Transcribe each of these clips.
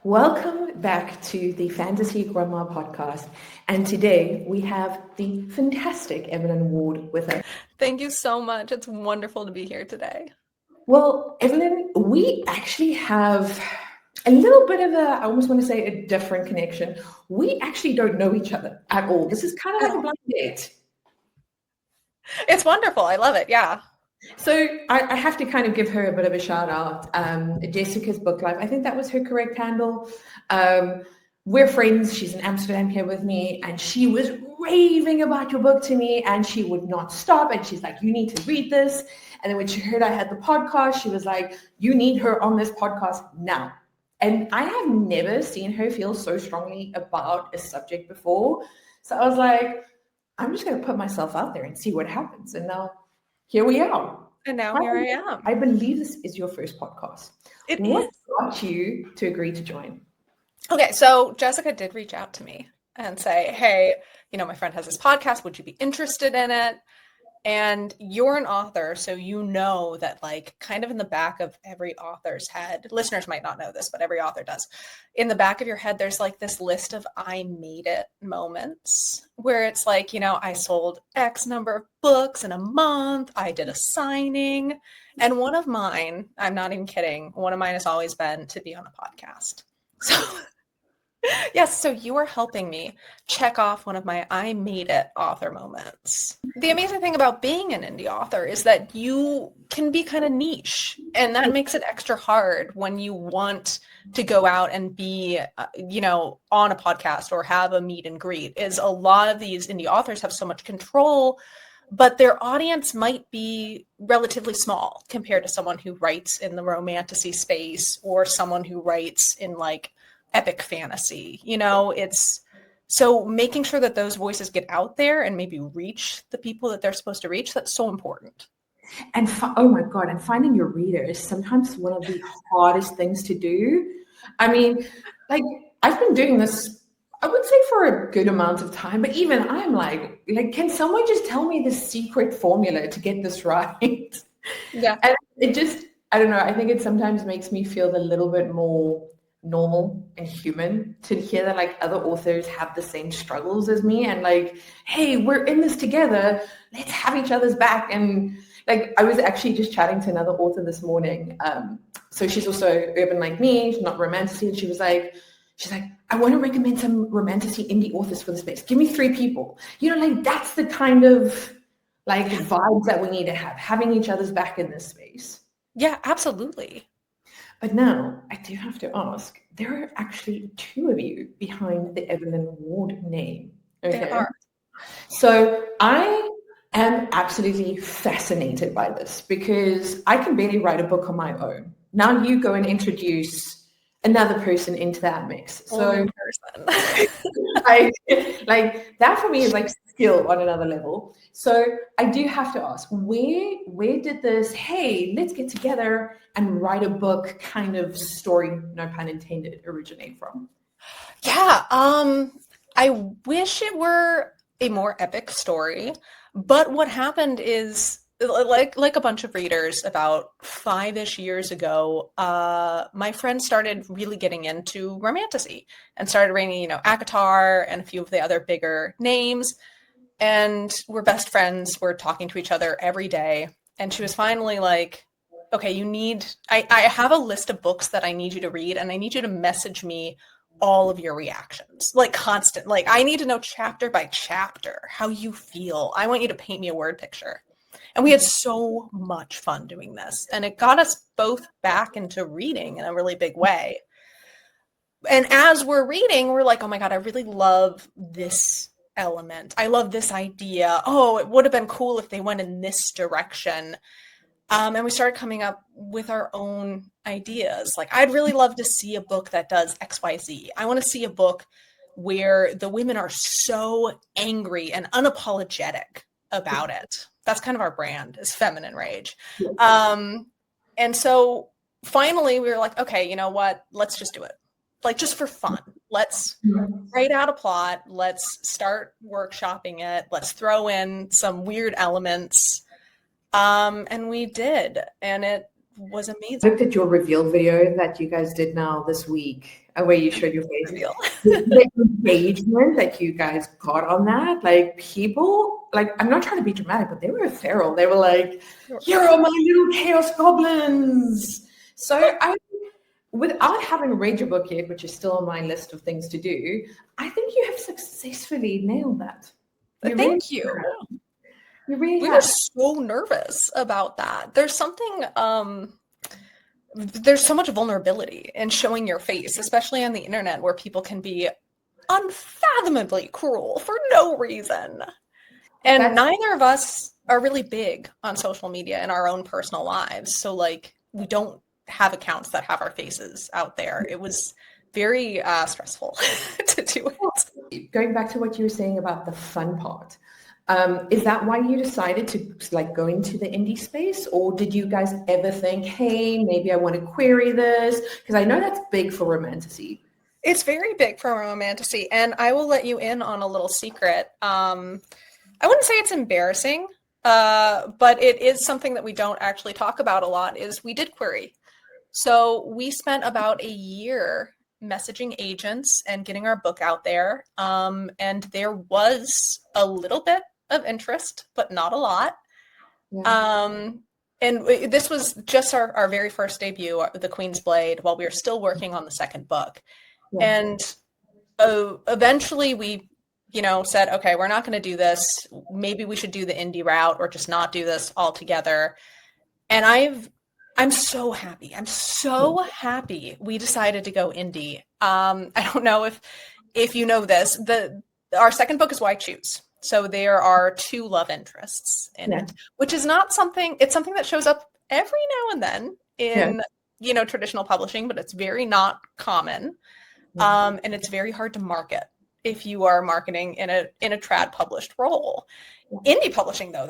Welcome back to the Fantasy Grimoire podcast. And today we have the fantastic Evelyn Ward with us. Thank you so much. It's wonderful to be here today. Well, Evelyn, we actually have a little bit of I almost want to say a different connection. We actually don't know each other at all. This is kind of like a blind date. It's wonderful. I love it. Yeah. So I have to kind of give her a bit of a shout out. Jessica's Book Life, I think that was her correct handle. We're friends. She's in Amsterdam here with me, and she was raving about your book to me, and she would not stop. And she's like, you need to read this. And then when she heard I had the podcast, she was like, you need her on this podcast now. And I have never seen her feel so strongly about a subject before. So I was like, I'm just going to put myself out there and see what happens. And now here we are. And now here I am. I believe this is your first podcast. What is. got you to agree to join? Okay, so Jessica did reach out to me and say, hey, my friend has this podcast. Would you be interested in it? And you're an author, so you know that kind of in the back of every author's head, listeners might not know this, but every author does. In the back of your head, there's this list of I made it moments where it's I sold X number of books in a month. I did a signing. And one of mine, I'm not even kidding, one of mine has always been to be on a podcast. So yes, so you are helping me check off one of my I made it author moments. The amazing thing about being an indie author is that you can be kind of niche, and that makes it extra hard when you want to go out and be, on a podcast or have a meet and greet. Is a lot of these indie authors have so much control, but their audience might be relatively small compared to someone who writes in the romantasy space or someone who writes in epic fantasy. It's so making sure that those voices get out there and maybe reach the people that they're supposed to reach. That's so important. And oh my God, and finding your reader is sometimes one of the hardest things to do. I mean, I've been doing this, I would say, for a good amount of time, but even I'm like, can someone just tell me the secret formula to get this right? Yeah. And it just, I don't know, I think it sometimes makes me feel a little bit more normal and human to hear that other authors have the same struggles as me, and hey, we're in this together, let's have each other's back. And I was actually just chatting to another author this morning, so she's also urban like me, she's not romantasy, and she's like, I want to recommend some romantasy indie authors for the space. Give me 3 people. That's the kind of vibes that we need to have, having each other's back in this space. Yeah, absolutely. But now I do have to ask, there are actually 2 of you behind the Evelyn Ward name. Okay. There are. So I am absolutely fascinated by this because I can barely write a book on my own. Now you go and introduce another person into that mix. So that for me is skill on another level. So I do have to ask, where did this, hey, let's get together and write a book kind of story, no pun intended, originate from? Yeah, I wish it were a more epic story, but what happened is, like a bunch of readers about 5-ish years ago, my friend started really getting into romantasy and started reading, ACOTAR and a few of the other bigger names. And we're best friends. We're talking to each other every day. And she was finally like, okay, I have a list of books that I need you to read, and I need you to message me all of your reactions, constant. I need to know chapter by chapter how you feel. I want you to paint me a word picture. And we had so much fun doing this. And it got us both back into reading in a really big way. And as we're reading, we're like, oh my God, I really love this element. I love this idea. Oh, it would have been cool if they went in this direction. And we started coming up with our own ideas. I'd really love to see a book that does XYZ. I want to see a book where the women are so angry and unapologetic about it. That's kind of our brand, is feminine rage. And so finally we were like, okay, you know what? Let's just do it. Just for fun. Let's write out a plot. Let's start workshopping it. Let's throw in some weird elements. And we did. And it was amazing. I looked at your reveal video that you guys did now this week. where you showed your face. Reveal. The engagement that you guys got on that, like people, like I'm not trying to be dramatic, but they were feral. They were like, "You're all my little chaos goblins." So without having read your book yet, which is still on my list of things to do, I think you have successfully nailed that. Thank you. You really We have. were so nervous about that. There's something, there's so much vulnerability in showing your face, especially on the internet where people can be unfathomably cruel for no reason. And neither of us are really big on social media in our own personal lives. So like we don't have accounts that have our faces out there. It was very stressful to do it. Going back to what you were saying about the fun part, is that why you decided to like go into the indie space, or did you guys ever think, hey, maybe I want to query this? Because I know that's big for Romantasy. It's very big for Romantasy, and I will let you in on a little secret. I wouldn't say it's embarrassing, but it is something that we don't actually talk about a lot, is we did query. So we spent about a year messaging agents and getting our book out there. And there was a little bit of interest, but not a lot. Yeah. And this was just our very first debut, The Queen's Blade, while we were still working on the second book. Yeah. And eventually we, said, okay, we're not going to do this. Maybe we should do the indie route or just not do this altogether. And I'm so happy. I'm so happy we decided to go indie. I don't know if you know this. Our second book is Why Choose. So there are 2 love interests in it, which is not something, it's something that shows up every now and then in, traditional publishing, but it's very not common. And it's very hard to market if you are marketing in a trad published role. Indie publishing though,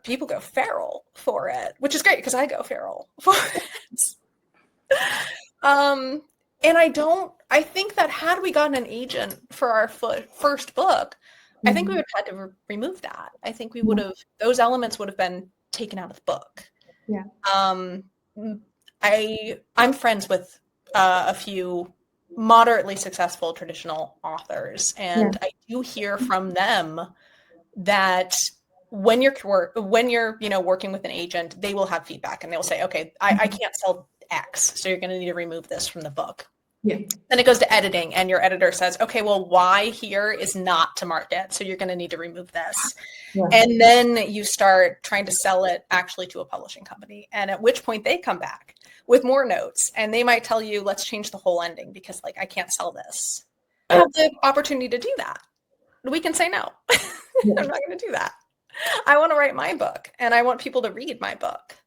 people go feral for it, which is great because I go feral for it. And I think that had we gotten an agent for our first book, I think we would have had to remove that. I think we would have, those elements would have been taken out of the book. Yeah. I'm friends with a few moderately successful traditional authors, and I do hear from them that when you're working with an agent, they will have feedback and they'll say, okay, I can't sell X, so you're going to need to remove this from the book. Yeah. Then it goes to editing and your editor says, okay, well, Y here is not to market, so you're going to need to remove this. Yeah. And then you start trying to sell it actually to a publishing company. And at which point they come back with more notes and they might tell you, let's change the whole ending because I can't sell this. I have the opportunity to do that. We can say no. I'm not going to do that. I want to write my book and I want people to read my book.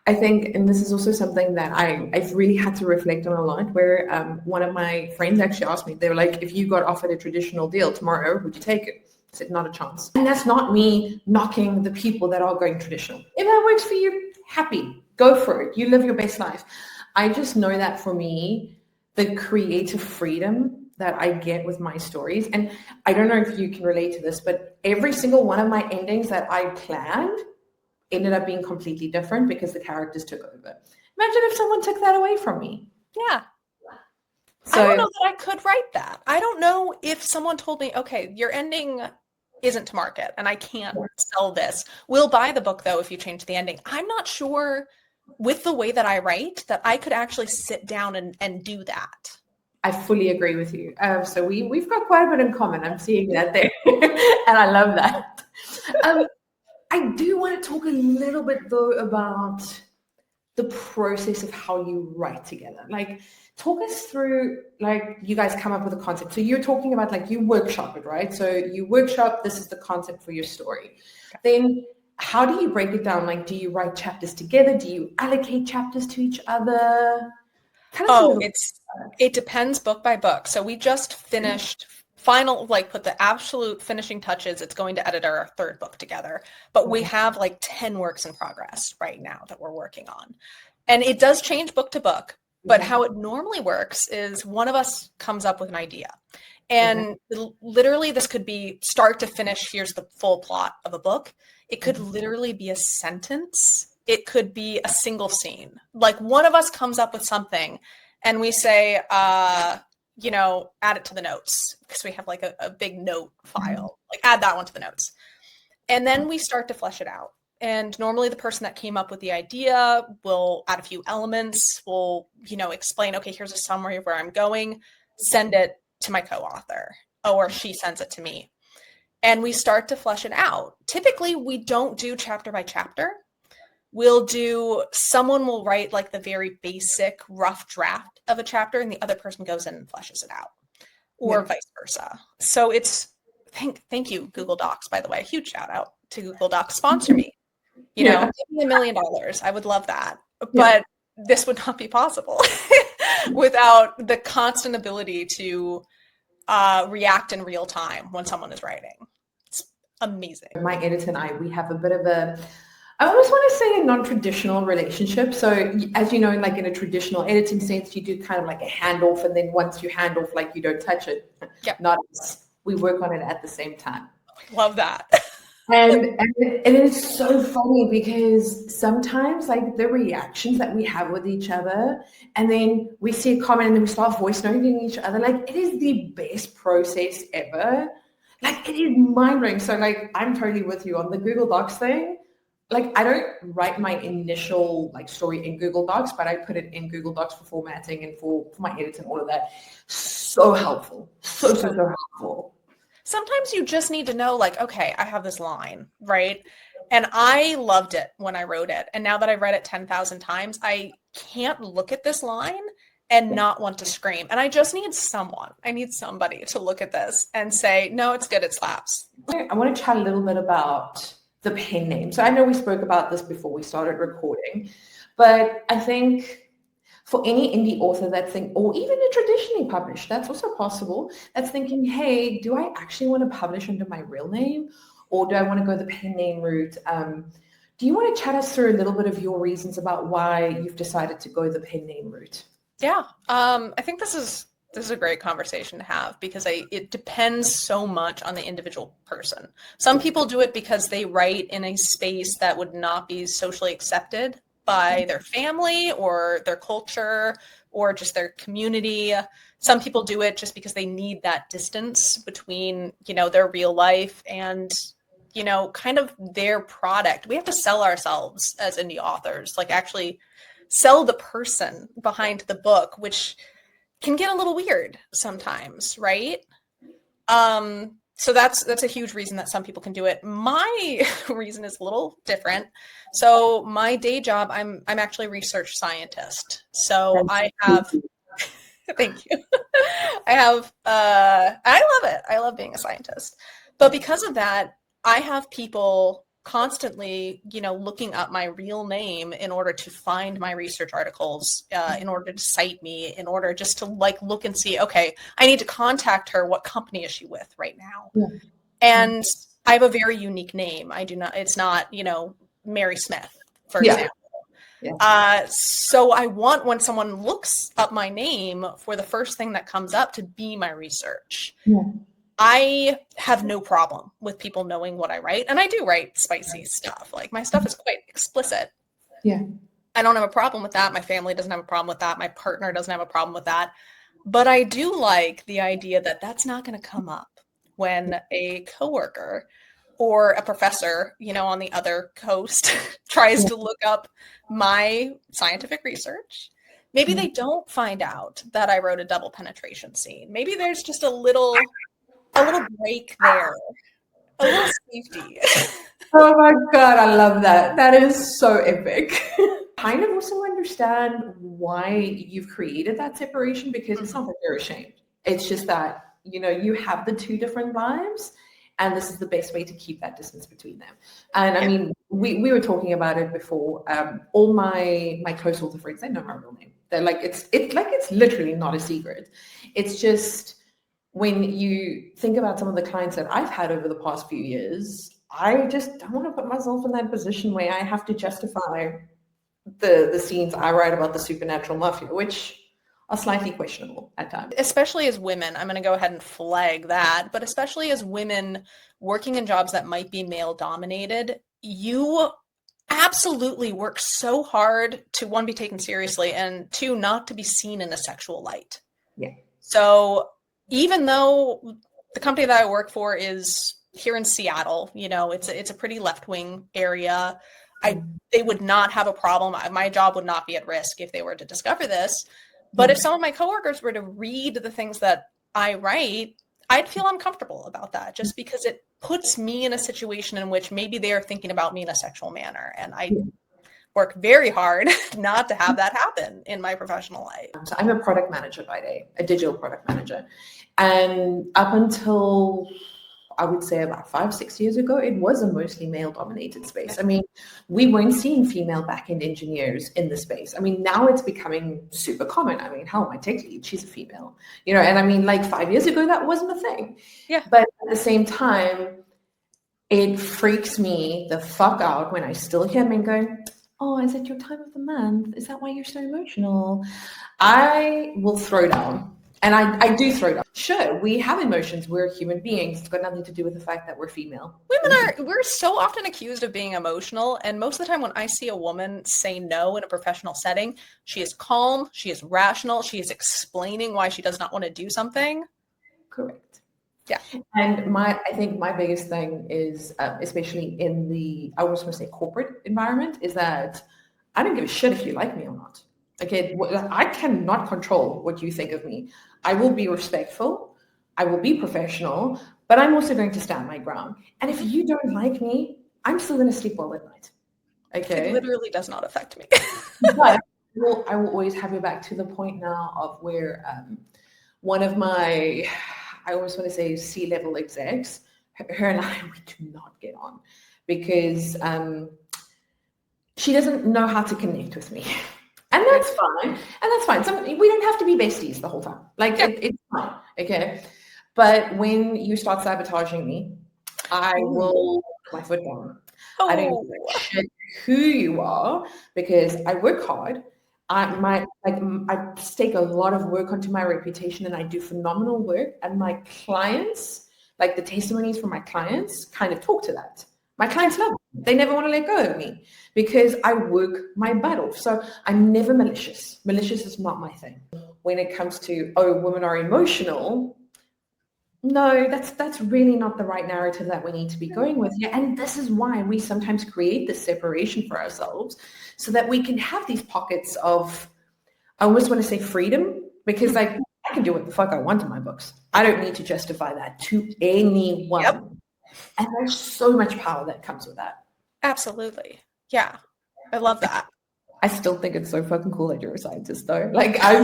I think, and this is also something that I've really had to reflect on a lot, where one of my friends actually asked me, they were like, if you got offered a traditional deal tomorrow, would you take it? I said, not a chance. And that's not me knocking the people that are going traditional. If that works for you, happy, go for it. You live your best life. I just know that for me, the creative freedom that I get with my stories, and I don't know if you can relate to this, but every single one of my endings that I planned ended up being completely different because the characters took over. Imagine if someone took that away from me. Yeah. So, I don't know that I could write that. I don't know if someone told me, okay, your ending isn't to market and I can't sell this. We'll buy the book though if you change the ending. I'm not sure with the way that I write that I could actually sit down and do that. I fully agree with you. So we've got quite a bit in common. I'm seeing that there. And I love that. I do want to talk a little bit though about the process of how you write together. Talk us through, you guys come up with a concept. So you're talking about you workshop it, right? So you workshop, this is the concept for your story. Okay. Then how do you break it down? Do you write chapters together? Do you allocate chapters to each other? It depends book by book. So we just finished put the absolute finishing touches. It's going to edit our third book together, but we have 10 works in progress right now that we're working on. And it does change book to book, but how it normally works is one of us comes up with an idea. And literally this could be start to finish. Here's the full plot of a book. It could literally be a sentence. It could be a single scene. One of us comes up with something and we say, you know, add it to the notes, because we have like a big note file, like add that one to the notes. And then we start to flesh it out. And normally the person that came up with the idea will add a few elements, will, you know, explain, okay, here's a summary of where I'm going, send it to my co-author, or she sends it to me. And we start to flesh it out. Typically, we don't do chapter by chapter. Someone will write like the very basic rough draft of a chapter, and the other person goes in and fleshes it out, or vice versa. So thank you, Google Docs, by the way. Huge shout out to Google Docs. Sponsor me. You know, give me $1 million. I would love that. But this would not be possible without the constant ability to react in real time when someone is writing. It's amazing. My editor and I, we have a bit of I always want to say a non-traditional relationship. So as you know, like in a traditional editing sense, you do kind of like a handoff, and then once you hand off, like you don't touch it. Yep. Not us. We work on it at the same time. Love that. And it is so funny because sometimes like the reactions that we have with each other, and then we see a comment and then we start voice noting each other, like it is the best process ever. Like it is mind-blowing. So like I'm totally with you on the Google Docs thing. Like I don't write my initial like story in Google Docs, but I put it in Google Docs for formatting and for my edits and all of that. So helpful. So helpful. Sometimes you just need to know, like, okay, I have this line, right? And I loved it when I wrote it. And now that I've read it 10,000 times, I can't look at this line and not want to scream. And I just need somebody to look at this and say, no, it's good, it slaps. I want to chat a little bit about the pen name. So I know we spoke about this before we started recording, but I think for any indie author that's thinking, or even a traditionally published, that's also possible, that's thinking, hey, do I actually want to publish under my real name, or do I want to go the pen name route? Do you want to chat us through a little bit of your reasons about why you've decided to go the pen name route? Yeah, I think this is a great conversation to have, because it depends so much on the individual person. Some people do it because they write in a space that would not be socially accepted by their family or their culture or just their community. Some people do it just because they need that distance between, you know, their real life and, you know, kind of their product. We have to sell ourselves as indie authors, like actually sell the person behind the book, which can get a little weird sometimes, right? So that's a huge reason that some people can do it. My reason is a little different. So my day job, I'm actually a research scientist. So I have, thank you. I love it. I love being a scientist. But because of that, I have people constantly, you know, looking up my real name in order to find my research articles, in order to cite me, in order just to like look and see, okay, I need to contact her. What company is she with right now? Yeah. And I have a very unique name. It's not, you know, Mary Smith, for example. Yeah. So I want, when someone looks up my name, for the first thing that comes up to be my research. Yeah. I have no problem with people knowing what I write. And I do write spicy stuff. Like my stuff is quite explicit. Yeah. I don't have a problem with that. My family doesn't have a problem with that. My partner doesn't have a problem with that. But I do like the idea that that's not going to come up when a coworker or a professor, you know, on the other coast tries to look up my scientific research. Maybe they don't find out that I wrote a double penetration scene. Maybe there's just a little break there, a little safety. Oh my God, I love that. That is so epic. Kind of also understand why you've created that separation, because it's not that you're ashamed. It's just that, you know, you have the two different lives, and this is the best way to keep that distance between them. And I mean, we were talking about it before. All my close author friends, they know my real name. They're like, it's literally not a secret. It's just, when you think about some of the clients that I've had over the past few years, I just don't want to put myself in that position where I have to justify the scenes I write about the supernatural mafia, which are slightly questionable at times. Especially as women, I'm going to go ahead and flag that, but especially as women working in jobs that might be male dominated, you absolutely work so hard to, one, be taken seriously, and two, not to be seen in a sexual light. Yeah. So even though the company that I work for is here in Seattle, you know, it's a pretty left-wing area, they would not have a problem. My job would not be at risk if they were to discover this. But if some of my coworkers were to read the things that I write, I'd feel uncomfortable about that, just because it puts me in a situation in which maybe they are thinking about me in a sexual manner. And I work very hard not to have that happen in my professional life. So I'm a product manager by day, a digital product manager. And up until, I would say, about 5-6 years ago, it was a mostly male-dominated space. I mean, we weren't seeing female back-end engineers in the space. I mean, now it's becoming super common. I mean, hell, my tech lead, she's a female, you know, and I mean, like 5 years ago, that wasn't a thing. Yeah. But at the same time, it freaks me the fuck out when I still hear men going, oh, is it your time of the month? Is that why you're so emotional? I will throw down. And I do throw down. Sure, we have emotions. We're human beings. It's got nothing to do with the fact that we're female. We're so often accused of being emotional. And most of the time when I see a woman say no in a professional setting, she is calm, she is rational, she is explaining why she does not want to do something. Correct. Yeah. And I think my biggest thing is, especially in the, I almost want to say corporate environment, is that I don't give a shit if you like me or not. Okay, I cannot control what you think of me. I will be respectful. I will be professional, but I'm also going to stand my ground. And if you don't like me, I'm still going to sleep well at night. Okay. It literally does not affect me. But I will always have you back to the point now of where one of my, I always want to say C-level execs, her and I, we do not get on because she doesn't know how to connect with me. And that's fine. And that's fine. We don't have to be besties the whole time. Like, it's fine. Okay. But when you start sabotaging me, I will put my foot down. Oh. I don't give a shit who you are because I work hard. I stake a lot of work onto my reputation and I do phenomenal work. And my clients, like the testimonies from my clients, kind of talk to that. My clients love it. They never want to let go of me because I work my butt off. So I'm never malicious. Malicious is not my thing. When it comes to, oh, women are emotional, no, that's really not the right narrative that we need to be going with here. And this is why we sometimes create this separation for ourselves so that we can have these pockets of, I almost want to say freedom, because like I can do what the fuck I want in my books. I don't need to justify that to anyone. Yep. And there's so much power that comes with that. Absolutely. Yeah. I love that. I still think it's so fucking cool that you're a scientist though. Like I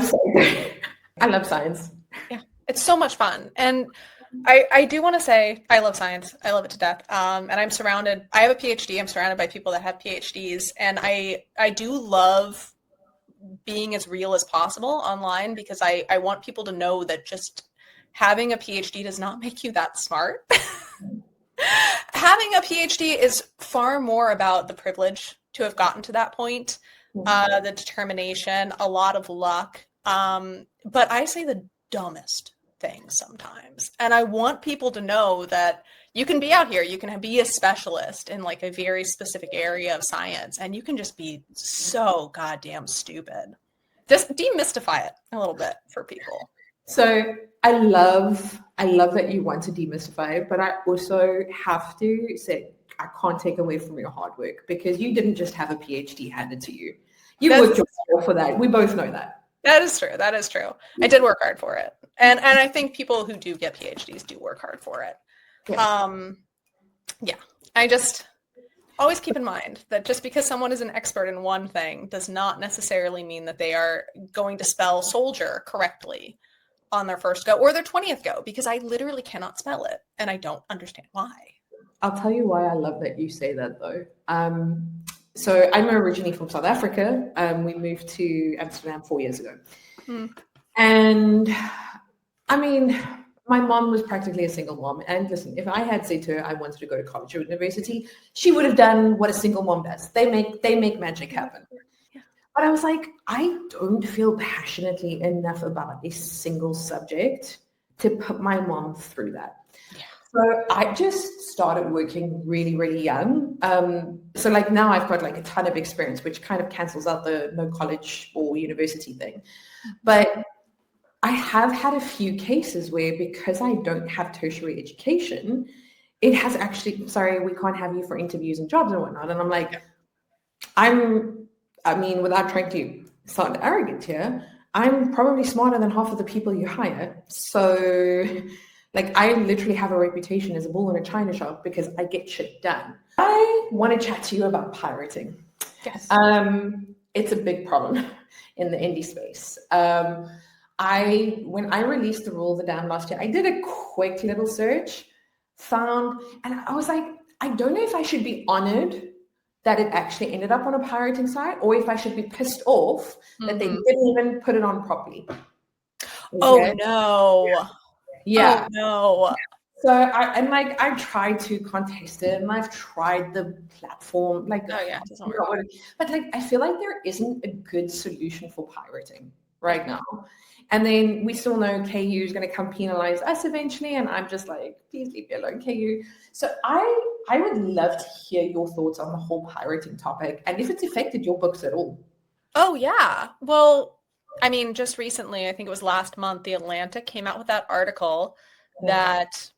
love science. Yeah. It's so much fun. And I do want to say I love science. I love it to death. And I have a PhD. I'm surrounded by people that have PhDs. And I do love being as real as possible online because I want people to know that just having a PhD does not make you that smart. Having a PhD is far more about the privilege to have gotten to that point, the determination, a lot of luck. But I say the dumbest things sometimes. And I want people to know that you can be out here, you can be a specialist in like a very specific area of science, and you can just be so goddamn stupid. Just demystify it a little bit for people. So I love that you want to demystify it, but I also have to say I can't take away from your hard work because you didn't just have a PhD handed to you. You worked yourself for that. We both know that. That is true. That is true. I did work hard for it. And I think people who do get PhDs do work hard for it. Yeah. I just always keep in mind that just because someone is an expert in one thing does not necessarily mean that they are going to spell soldier correctly on their first go or their 20th go, because I literally cannot spell it and I don't understand why. I'll tell you why I love that you say that though. So I'm originally from South Africa. We moved to Amsterdam 4 years ago. And I mean, my mom was practically a single mom. And listen, if I had said to her I wanted to go to college or university, she would have done what a single mom does. They make magic happen. But I was like, I don't feel passionately enough about a single subject to put my mom through that. Yeah. So I just started working really, really young. So like now I've got like a ton of experience, which kind of cancels out the no college or university thing. But I have had a few cases where, because I don't have tertiary education, it has actually, sorry, we can't have you for interviews and jobs and whatnot. And I'm like, I mean, without trying to sound arrogant here, I'm probably smarter than half of the people you hire. So like, I literally have a reputation as a bull in a china shop because I get shit done. I want to chat to you about pirating. Yes. It's a big problem in the indie space. When I released the Rule of the Dam last year, I did a quick little search, and I was like, I don't know if I should be honored that it actually ended up on a pirating site, or if I should be pissed off that they didn't even put it on properly. Okay? Oh no. Yeah. Oh no. So I tried to contest it, and I've tried the platform, like, Oh yeah, it doesn't work. but like I feel like there isn't a good solution for pirating right now. And then we still know KU is going to come penalize us eventually, and I'm just like, please leave me alone, KU. So I would love to hear your thoughts on the whole pirating topic, and if it's affected your books at all. Oh yeah. Well, I mean, just recently, I think it was last month, The Atlantic came out with that article that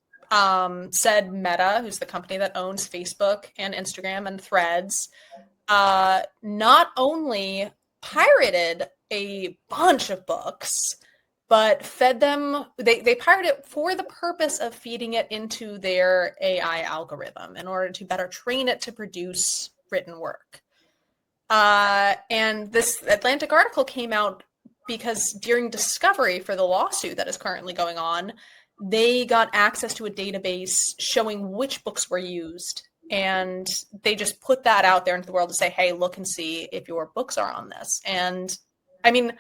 said Meta, who's the company that owns Facebook and Instagram and Threads, not only pirated a bunch of books, but fed them, they pirated it for the purpose of feeding it into their AI algorithm in order to better train it to produce written work. And this Atlantic article came out because during discovery for the lawsuit that is currently going on, they got access to a database showing which books were used. And they just put that out there into the world to say, hey, look and see if your books are on this. And I mean,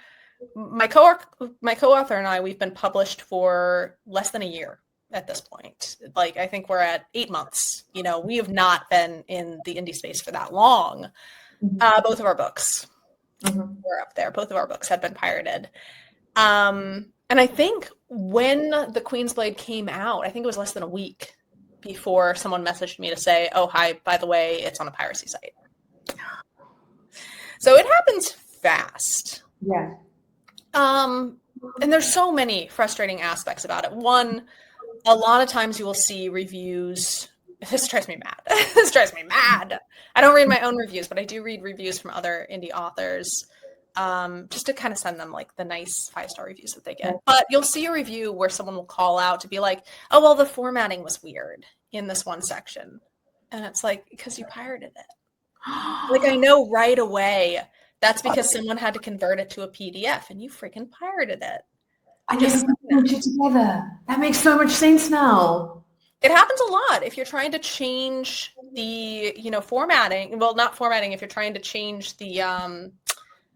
my co-author and I, we've been published for less than a year at this point. Like, I think we're at 8 months. You know, we have not been in the indie space for that long. Both of our books were up there. Both of our books had been pirated. And I think when The Queen's Blade came out, I think it was less than a week before someone messaged me to say, oh, hi, by the way, it's on a piracy site. So it happens fast. Yeah. And there's so many frustrating aspects about it. One, a lot of times you will see reviews. This drives me mad. This drives me mad. I don't read my own reviews, but I do read reviews from other indie authors, just to kind of send them like the nice 5-star reviews that they get. But you'll see a review where someone will call out to be like, oh, well, the formatting was weird in this one section. And it's like, because you pirated it. Like, I know right away that's because someone had to convert it to a PDF and you freaking pirated it. I just put you together. That makes so much sense now. It happens a lot if you're trying to change the, formatting. Well, not formatting. If you're trying to change the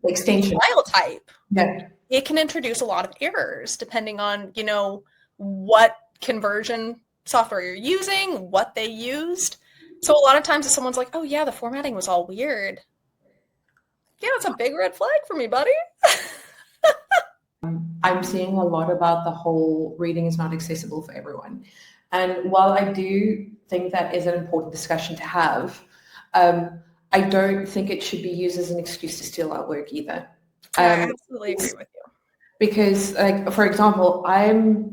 extension file type, yeah, it can introduce a lot of errors depending on, what conversion software you're using, what they used. So a lot of times if someone's like, oh yeah, the formatting was all weird. Yeah, it's a big red flag for me, buddy. I'm seeing a lot about the whole reading is not accessible for everyone. And while I do think that is an important discussion to have, I don't think it should be used as an excuse to steal our work either. I absolutely agree with you. Because, like, for example,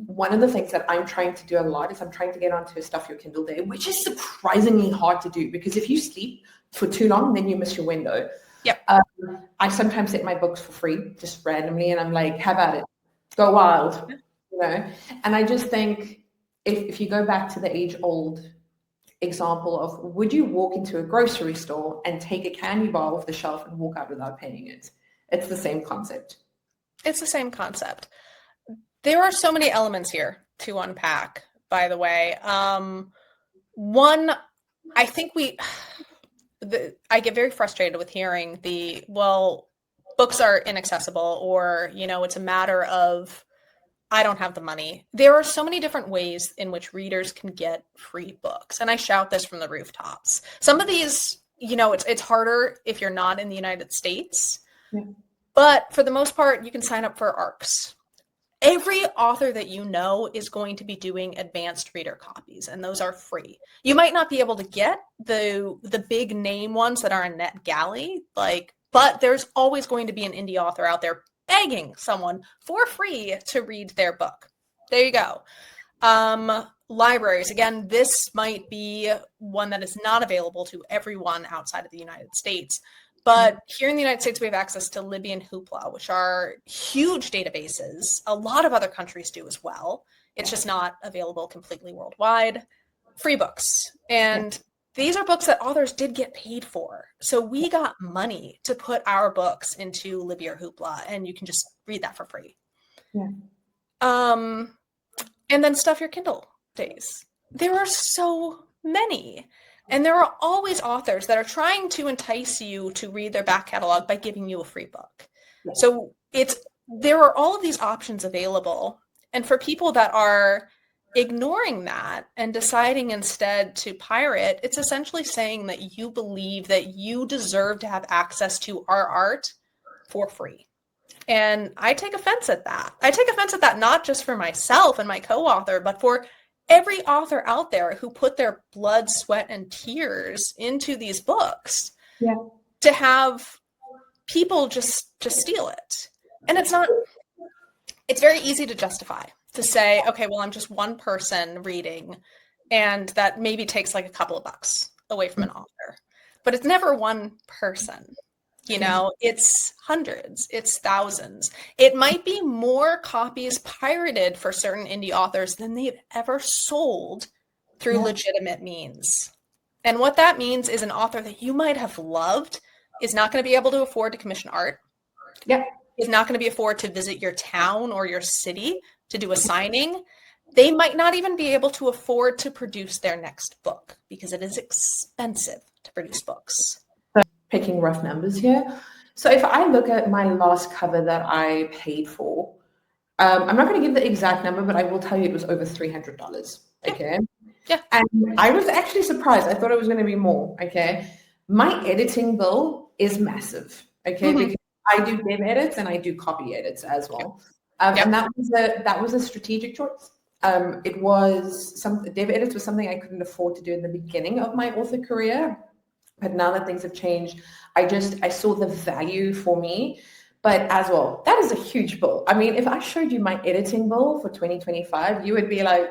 one of the things that I'm trying to do a lot is I'm trying to get onto a Stuff Your Kindle Day, which is surprisingly hard to do because if you sleep for too long, then you miss your window. Yep. I sometimes set my books for free, just randomly, and I'm like, have at it, go wild, And I just think if you go back to the age-old example of would you walk into a grocery store and take a candy bar off the shelf and walk out without paying it? It's the same concept. It's the same concept. There are so many elements here to unpack, by the way. One, I think I get very frustrated with hearing books are inaccessible or, it's a matter of, I don't have the money. There are so many different ways in which readers can get free books. And I shout this from the rooftops. Some of these, it's harder if you're not in the United States. Yeah. But for the most part, you can sign up for ARCs. every author that you know is going to be doing advanced reader copies, and those are free. You might not be able to get the big name ones that are in NetGalley, but there's always going to be an indie author out there begging someone for free to read their book. There you go. Libraries, again, this might be one that is not available to everyone outside of the United States. But here in the United States, we have access to Libby and Hoopla, which are huge databases. A lot of other countries do as well. It's just not available completely worldwide. Free books. And these are books that authors did get paid for. So we got money to put our books into Libby or Hoopla, and you can just read that for free. Yeah. And then stuff your Kindle days. There are so many. And there are always authors that are trying to entice you to read their back catalog by giving you a free book. Yeah. So there are all of these options available. And for people that are ignoring that and deciding instead to pirate, it's essentially saying that you believe that you deserve to have access to our art for free. And I take offense at that. I take offense at that not just for myself and my co-author, but for every author out there who put their blood, sweat, and tears into these books to have people just steal it. And it's very easy to justify, to say, okay, well, I'm just one person reading, and that maybe takes like a couple of bucks away from an author. But it's never one person. You know, it's hundreds, it's thousands. It might be more copies pirated for certain indie authors than they've ever sold through legitimate means. And what that means is an author that you might have loved is not going to be able to afford to commission art. Yeah. Is not going to be afford to visit your town or your city to do a signing. They might not even be able to afford to produce their next book because it is expensive to produce books. Picking rough numbers here. So if I look at my last cover that I paid for, I'm not going to give the exact number, but I will tell you it was over $300. Okay. Yeah. And I was actually surprised. I thought it was going to be more. Okay. My editing bill is massive. Okay. Because I do dev edits and I do copy edits as well. And that was a strategic choice. It was dev edits was something I couldn't afford to do in the beginning of my author career. But now that things have changed, I saw the value for me. But as well, that is a huge bill. I mean, if I showed you my editing bill for 2025, you would be like,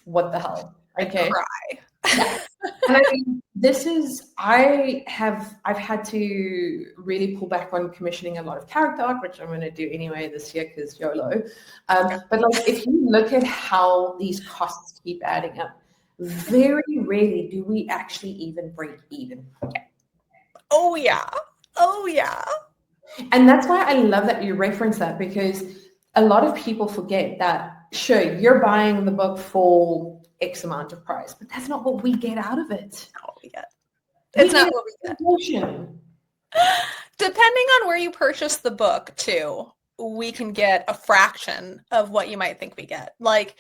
what the hell? Okay. Cry. Yeah. And I mean, I've had to really pull back on commissioning a lot of character art, which I'm going to do anyway this year because YOLO. But like, if you look at how these costs keep adding up, very rarely do we actually even break even. Oh yeah. And that's why I love that you reference that, because a lot of people forget that, sure, you're buying the book for X amount of price, but that's not what we get out of it. It's not what we get. Depending on where you purchase the book too, we can get a fraction of what you might think we get. Like,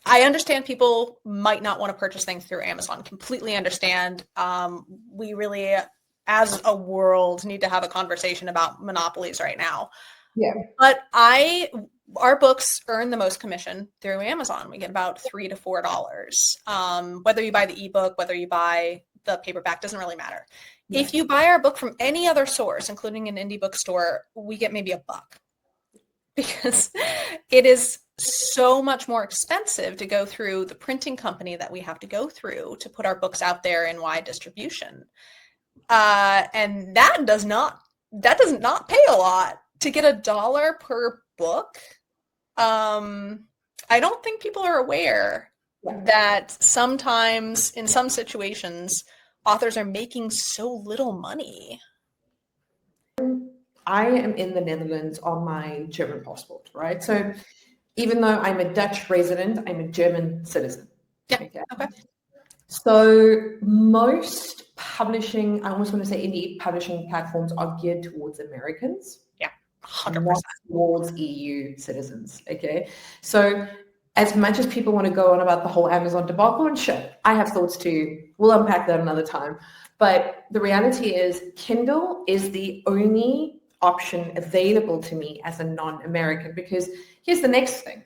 I understand people might not want to purchase things through Amazon. Completely understand. We really, as a world, need to have a conversation about monopolies right now. Yeah. But our books earn the most commission through Amazon. We get about $3 to $4. Whether you buy the ebook, whether you buy the paperback, doesn't really matter. Yeah. If you buy our book from any other source, including an indie bookstore, we get maybe $1, because it is so much more expensive to go through the printing company that we have to go through to put our books out there in wide distribution. And that does not pay a lot. To get $1 per book, I don't think people are aware that sometimes in some situations authors are making so little money. I am in the Netherlands on my German passport, right? So even though I'm a Dutch resident, I'm a German citizen. Yeah. Okay. So most publishing, I almost want to say indie publishing platforms are geared towards Americans. Yeah, 100%. Not towards EU citizens, okay? So as much as people want to go on about the whole Amazon debacle, and sure, I have thoughts too. We'll unpack that another time. But the reality is Kindle is the only option available to me as a non-American. Because here's the next thing.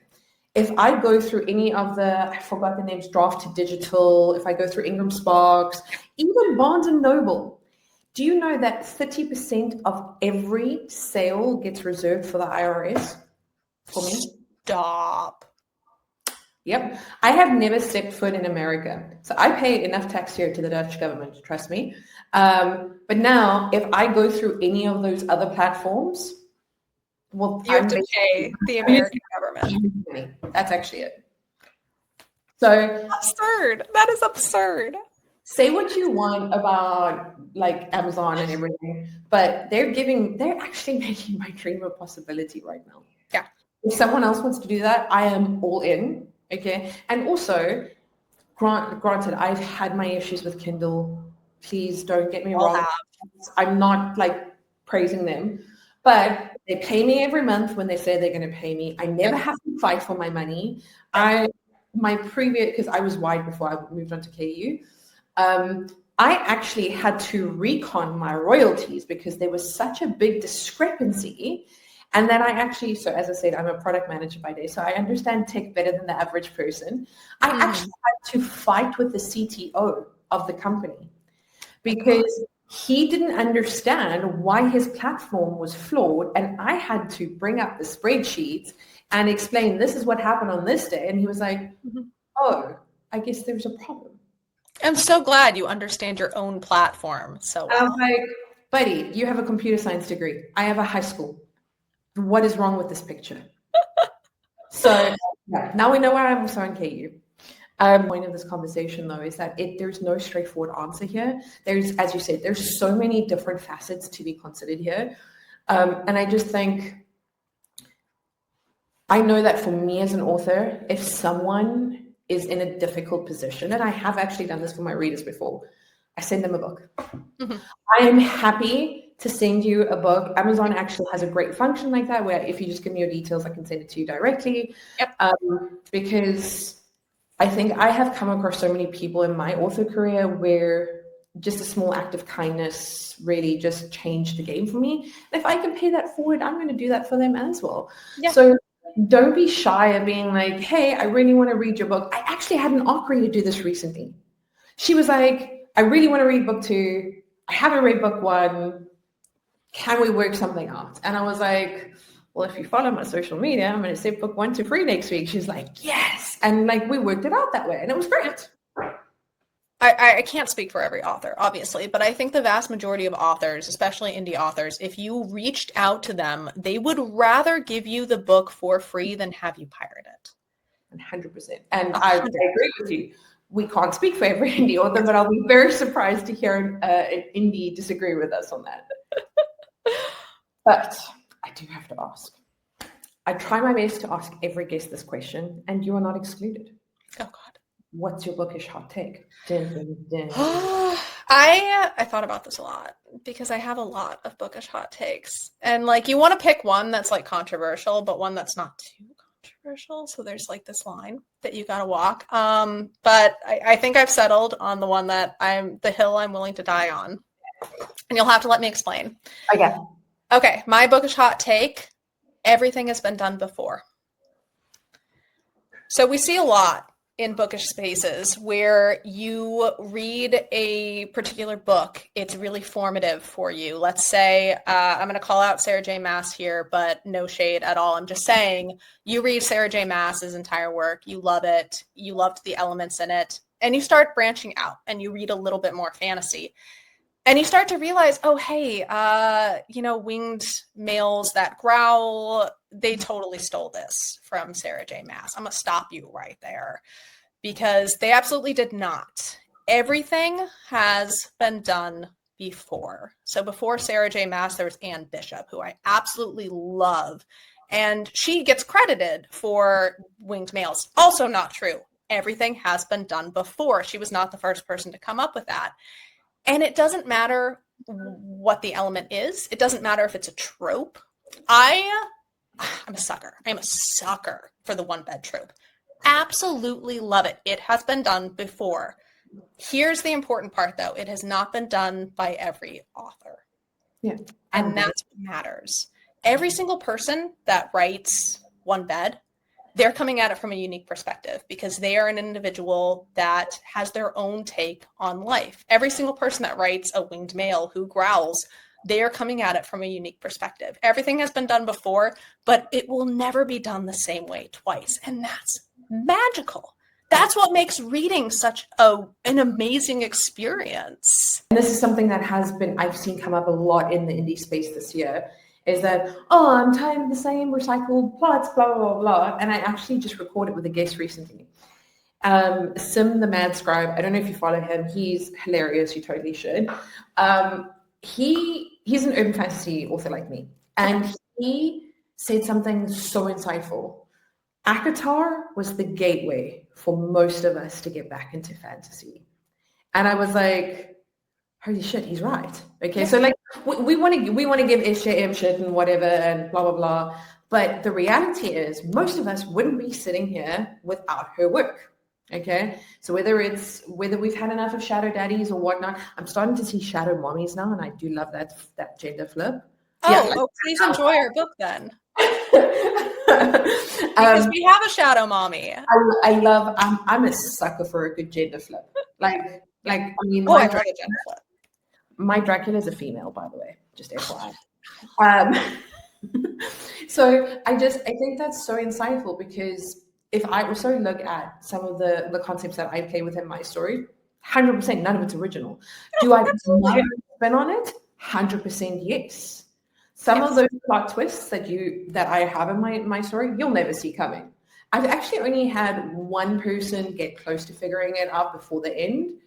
If I go through any of I forgot the names, Draft to Digital, if I go through Ingram Sparks, even Barnes and Noble, do you know that 30% of every sale gets reserved for the IRS for me? Stop. Yep. I have never stepped foot in America. So I pay enough tax here to the Dutch government, trust me. But now if I go through any of those other platforms, well, you have to pay the American government. That's actually it. So absurd. That is absurd. Say what you want about like Amazon and everything, but they're actually making my dream a possibility right now. Yeah. If someone else wants to do that, I am all in. Okay. And also, granted, I've had my issues with Kindle. Please don't get me wrong. I'm not like praising them, but they pay me every month when they say they're going to pay me. I never have to fight for my money. Because I was wide before I moved on to KU. I actually had to recon my royalties because there was such a big discrepancy. And then so as I said, I'm a product manager by day, so I understand tech better than the average person. I actually had to fight with the CTO of the company because he didn't understand why his platform was flawed. And I had to bring up the spreadsheets and explain, this is what happened on this day. And he was like, oh, I guess there's a problem. I'm so glad you understand your own platform so well. I'm like, buddy, you have a computer science degree. I have a high school. What is wrong with this picture? So yeah, now we know why I'm also on KU. The point of this conversation, though, is that there's no straightforward answer here. There's, as you said, there's so many different facets to be considered here. And I just think, I know that for me as an author, if someone is in a difficult position, and I have actually done this for my readers before, I send them a book. Mm-hmm. I am happy to send you a book. Amazon actually has a great function like that, where if you just give me your details, I can send it to you directly. Yep. Because I think I have come across so many people in my author career where just a small act of kindness really just changed the game for me. And if I can pay that forward, I'm going to do that for them as well. Yeah. So don't be shy of being like, hey, I really want to read your book. I actually had an ARC reader do this recently. She was like, I really want to read book 2. I haven't read book 1. Can we work something out? And I was like, well, if you follow my social media, I'm going to say book 1 to free next week. She's like, yes. And like, we worked it out that way. And it was great. I can't speak for every author, obviously, but I think the vast majority of authors, especially indie authors, if you reached out to them, they would rather give you the book for free than have you pirate it. 100%. And I agree with you. We can't speak for every indie author, but I'll be very surprised to hear an indie disagree with us on that. But I do have to ask. I try my best to ask every guest this question, and you are not excluded. Oh, God. What's your bookish hot take? Dun, dun, dun. I thought about this a lot because I have a lot of bookish hot takes. And like, you want to pick one that's like controversial, but one that's not too controversial. So there's like this line that you got to walk. But I think I've settled on the one that the hill I'm willing to die on. And you'll have to let me explain. Okay. My bookish hot take, everything has been done before. So we see a lot in bookish spaces where you read a particular book. It's really formative for you. Let's say, I'm going to call out Sarah J. Maas here, but no shade at all. I'm just saying you read Sarah J. Maas's entire work. You love it. You loved the elements in it. And you start branching out and you read a little bit more fantasy. And you start to realize, oh, hey, winged males that growl, they totally stole this from Sarah J. Maas. I'm going to stop you right there because they absolutely did not. Everything has been done before. So before Sarah J. Maas, there was Anne Bishop, who I absolutely love. And she gets credited for winged males. Also not true. Everything has been done before. She was not the first person to come up with that. And it doesn't matter what the element is. It doesn't matter if it's a trope. I'm a sucker. I'm a sucker for the one bed trope. Absolutely love it. It has been done before. Here's the important part, though. It has not been done by every author. Yeah. And that's what matters. Every single person that writes One Bed, they're coming at it from a unique perspective because they are an individual that has their own take on life. Every single person that writes A Winged Male Who Growls, they are coming at it from a unique perspective. Everything has been done before, but it will never be done the same way twice. And that's magical. That's what makes reading such an amazing experience. And this is something that I've seen come up a lot in the indie space this year, is that, oh, I'm tired of the same recycled plots, blah, blah, blah, blah. And I actually just recorded with a guest recently. Sim the Mad Scribe, I don't know if you follow him, he's hilarious, you totally should. He's an urban fantasy author like me, and he said something so insightful. ACOTAR was the gateway for most of us to get back into fantasy. And I was like, holy shit, he's right. Okay, so like we want to give SJM shit and whatever and blah blah blah, but the reality is most of us wouldn't be sitting here without her work. Okay, so whether we've had enough of shadow daddies or whatnot, I'm starting to see shadow mommies now, and I do love that gender flip. Please enjoy our book then. Because we have a shadow mommy. I'm a sucker for a good gender flip. I mean, my Dracula is a female, by the way, just FYI. So I think that's so insightful, because if I also look at some of the concepts that I play within my story, 100% none of it's original. Do I spin on it? 100% yes. Some of those plot twists that I have in my story, you'll never see coming. I've actually only had one person get close to figuring it out before the end,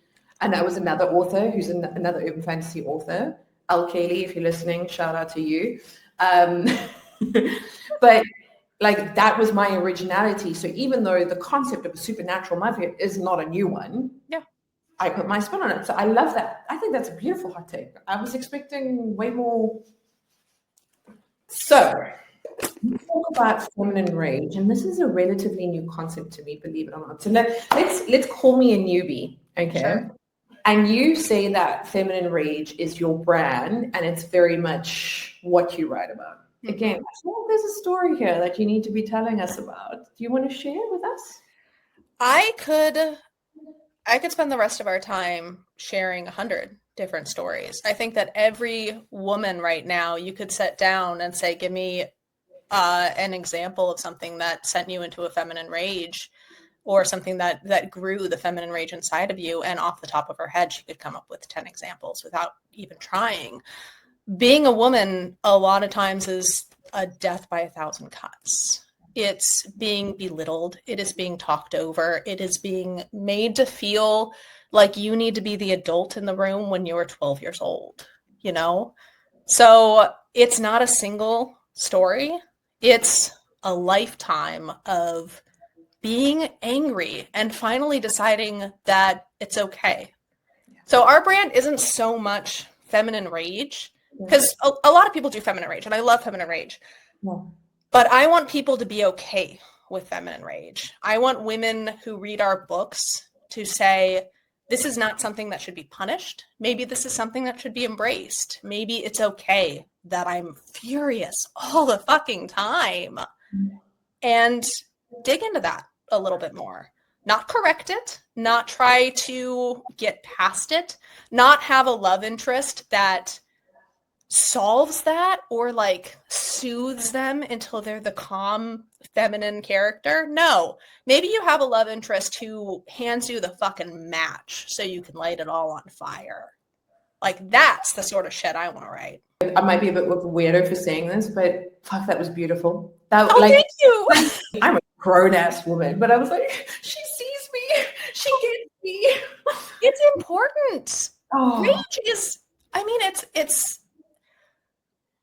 and that was another author who's another urban fantasy author, Al Kaylee. If you're listening, shout out to you. But like, that was my originality. So even though the concept of a supernatural mafia is not a new one, I put my spin on it. So I love that. I think that's a beautiful hot take. I was expecting way more. So, let's talk about feminine rage, and this is a relatively new concept to me, believe it or not. So let's call me a newbie, okay? Sure. And you say that feminine rage is your brand, and it's very much what you write about. Again, I feel like there's a story here that you need to be telling us about. Do you want to share with us? I could spend the rest of our time sharing 100 different stories. I think that every woman right now, you could sit down and say, give me an example of something that sent you into a feminine rage, or something that grew the feminine rage inside of you. And off the top of her head, she could come up with 10 examples without even trying. Being a woman, a lot of times, is a death by 1,000 cuts. It's being belittled. It is being talked over. It is being made to feel like you need to be the adult in the room when you're 12 years old, you know? So it's not a single story. It's a lifetime of being angry and finally deciding that it's okay. So our brand isn't so much feminine rage, because a lot of people do feminine rage, and I love feminine rage. But I want people to be okay with feminine rage. I want women who read our books to say, this is not something that should be punished. Maybe this is something that should be embraced. Maybe it's okay that I'm furious all the fucking time. And dig into that a little bit more. Not correct it, not try to get past it, not have a love interest that solves that or like soothes them until they're the calm feminine character. No, maybe you have a love interest who hands you the fucking match so you can light it all on fire. Like, that's the sort of shit I want to write. I might be a bit of a weirdo for saying this, but fuck, that was beautiful. Thank you. I'm a grown-ass woman, but I was like, she sees me, she gets me. It's important. Rage is, it's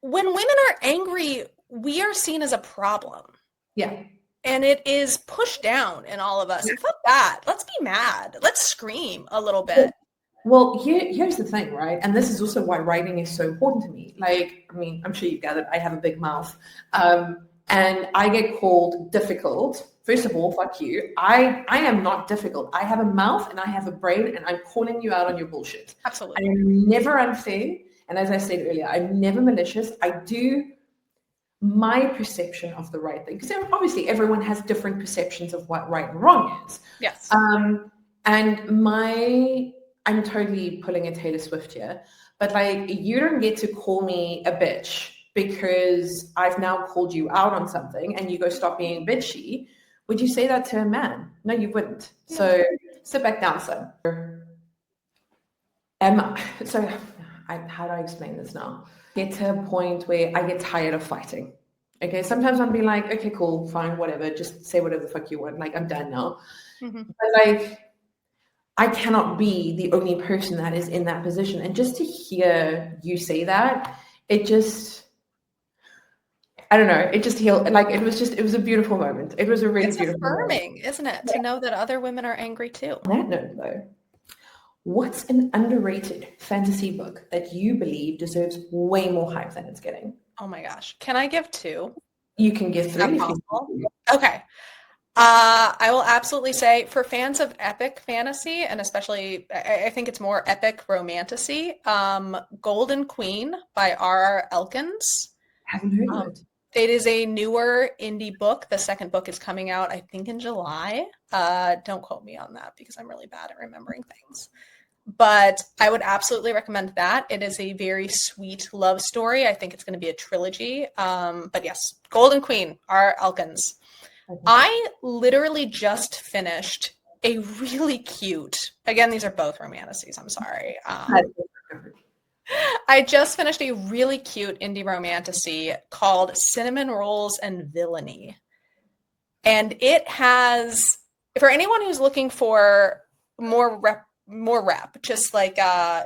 when women are angry, we are seen as a problem. Yeah. And it is pushed down in all of us. Yeah. Fuck that. Let's be mad. Let's scream a little bit. Well, here's the thing, right? And this is also why writing is so important to me. Like, I mean, I'm sure you've gathered, I have a big mouth. And I get called difficult. First of all, fuck you. I am not difficult. I have a mouth and I have a brain, and I'm calling you out on your bullshit. Absolutely. I am never unfair, And as I said earlier, I'm never malicious. I do my perception of the right thing, because obviously everyone has different perceptions of what right and wrong is. Yes. And I'm totally pulling a Taylor Swift here, but like, you don't get to call me a bitch because I've now called you out on something and you go stop being bitchy. Would you say that to a man? No, you wouldn't. No. So sit back down, son. How do I explain this now? Get to a point where I get tired of fighting. Okay, sometimes I'll be like, okay, cool, fine, whatever, just say whatever the fuck you want. Like, I'm done now. Mm-hmm. But like, I cannot be the only person that is in that position. And just to hear you say that, it just, I don't know, it just healed. Like, it was a beautiful moment. It was a really beautiful affirming, moment. isn't it? To know that other women are angry too. On that note, though, what's an underrated fantasy book that you believe deserves way more hype than it's getting? Oh my gosh. Can I give 2? You can give 3 if possible? you Okay. I will absolutely say, for fans of epic fantasy, and especially, I think it's more epic romantasy, Golden Queen by R.R. Elkins. haven't heard of it. It is a newer indie book. The second book is coming out, I think, in July. Don't quote me on that because I'm really bad at remembering things. But I would absolutely recommend that. It is a very sweet love story. I think it's going to be a trilogy. But yes, Golden Queen, R. Elkins. I literally just finished a really cute, again, these are both romantasies, I'm sorry. I just finished a really cute indie romantasy called Cinnamon Rolls and Villainy. And it has, for anyone who's looking for more rep, just like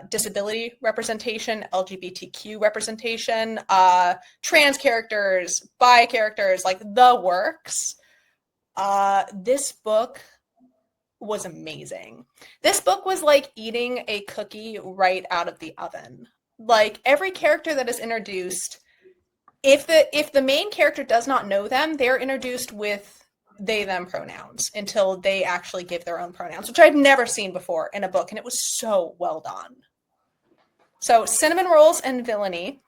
disability representation, LGBTQ representation, trans characters, bi characters, like the works. This book was amazing. This book was like eating a cookie right out of the oven. Like, every character that is introduced, if the main character does not know them, they're introduced with they, them pronouns until they actually give their own pronouns, which I'd never seen before in a book, and it was so well done. So Cinnamon Rolls and Villainy.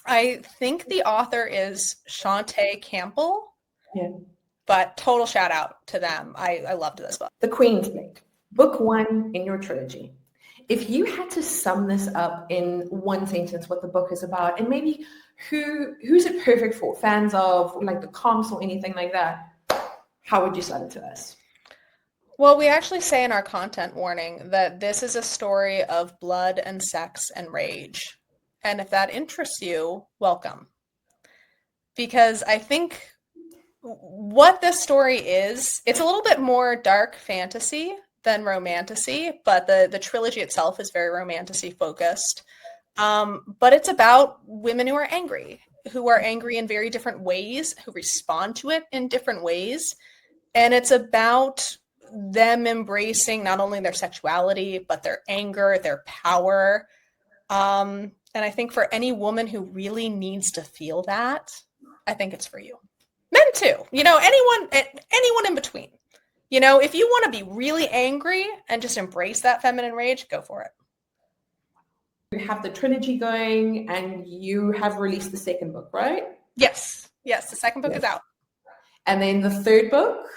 I think the author is Shantae Campbell. Yeah. But total shout out to them. I loved this book. The Queen's Blade, book 1 in your trilogy. If you had to sum this up in one sentence, what the book is about, and maybe who's it perfect for? Fans of like the comps or anything like that, how would you sell it to us? Well, we actually say in our content warning that this is a story of blood and sex and rage. And if that interests you, welcome. Because I think what this story is, it's a little bit more dark fantasy than romantasy, but the trilogy itself is very romantasy focused. But it's about women who are angry in very different ways, who respond to it in different ways. And it's about them embracing not only their sexuality, but their anger, their power. And I think for any woman who really needs to feel that, I think it's for you. Men too, anyone in between. If you want to be really angry and just embrace that feminine rage, go for it. You have the trilogy going and you have released the second book, right? Yes, the second book is out. And then the third book?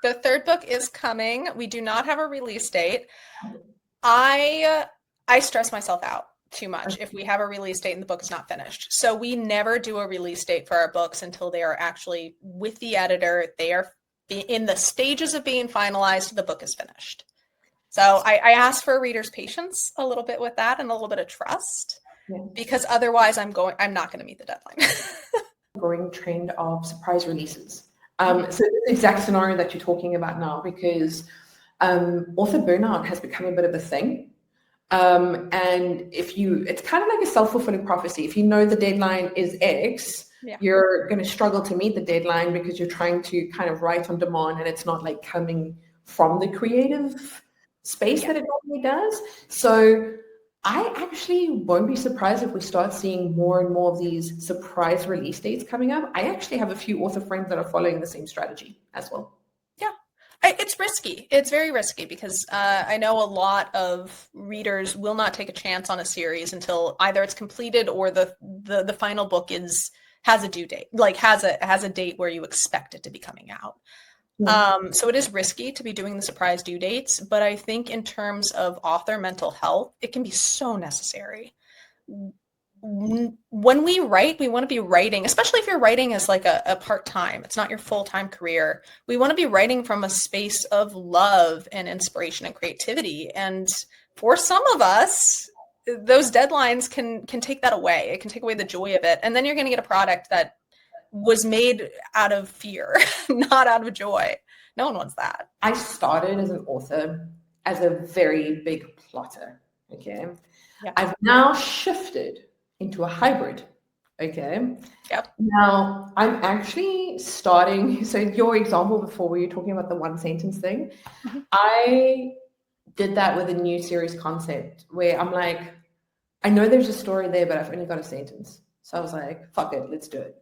The third book is coming. We do not have a release date. I stress myself out too much if we have a release date and the book is not finished. So we never do a release date for our books until they are actually with the editor. They are in the stages of being finalized. The book is finished. So I ask for readers' patience a little bit with that and a little bit of trust, because otherwise I'm not going to meet the deadline. Growing trend of surprise releases. So the exact scenario that you're talking about now, because author burnout has become a bit of a thing. And it's kind of like a self-fulfilling prophecy. If you know the deadline is X, you're going to struggle to meet the deadline because you're trying to kind of write on demand and it's not like coming from the creative space that it normally does. So I actually won't be surprised if we start seeing more and more of these surprise release dates coming up. I actually have a few author friends that are following the same strategy as well. Yeah. It's risky. It's very risky because I know a lot of readers will not take a chance on a series until either it's completed or the final book has a due date, like has a date where you expect it to be coming out. So it is risky to be doing the surprise due dates, but I think in terms of author mental health, it can be so necessary. When we write, we want to be writing, especially if you're writing as like a part-time, it's not your full-time career. We want to be writing from a space of love and inspiration and creativity. And for some of us, those deadlines can take that away. It can take away the joy of it. And then you're going to get a product that was made out of fear, not out of joy. No one wants that. I started as an author as a very big plotter. Okay. Yeah. I've now shifted into a hybrid. Okay. Yep. Now I'm actually starting. So your example before, where you're talking about the one sentence thing, I did that with a new series concept where I'm like, I know there's a story there, but I've only got a sentence. So I was like, fuck it, let's do it.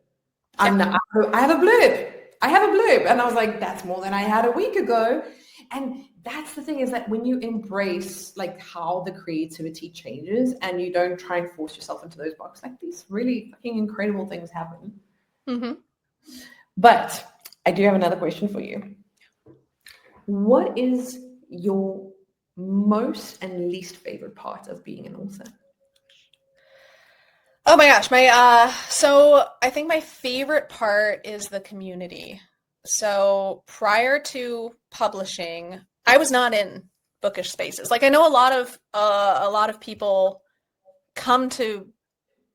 I have a blurb. And I was like, that's more than I had a week ago. And that's the thing, is that when you embrace like how the creativity changes and you don't try and force yourself into those boxes, like these really fucking incredible things happen. But I do have another question for you. What is your most and least favorite part of being an author? Oh my gosh, so I think my favorite part is the community. So prior to publishing, I was not in bookish spaces. Like I know a lot of people come to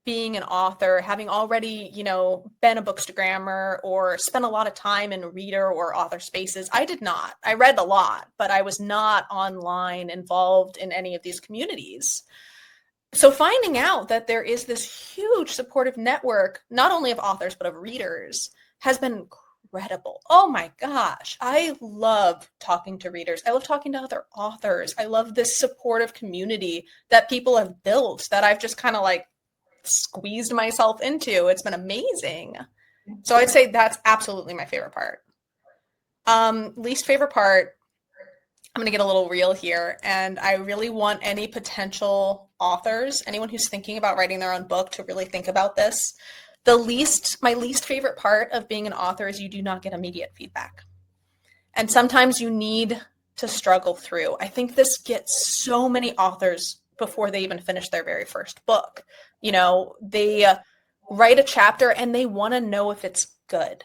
being an author having already, been a bookstagrammer or spent a lot of time in reader or author spaces. I did not. I read a lot, but I was not online involved in any of these communities. So finding out that there is this huge supportive network, not only of authors, but of readers, has been incredible. Oh my gosh. I love talking to readers. I love talking to other authors. I love this supportive community that people have built that I've just kind of like squeezed myself into. It's been amazing. So I'd say that's absolutely my favorite part. Least favorite part, I'm going to get a little real here, and I really want any potential authors, anyone who's thinking about writing their own book, to really think about this. My least favorite part of being an author is you do not get immediate feedback. And sometimes you need to struggle through. I think this gets so many authors before they even finish their very first book. They write a chapter and they want to know if it's good.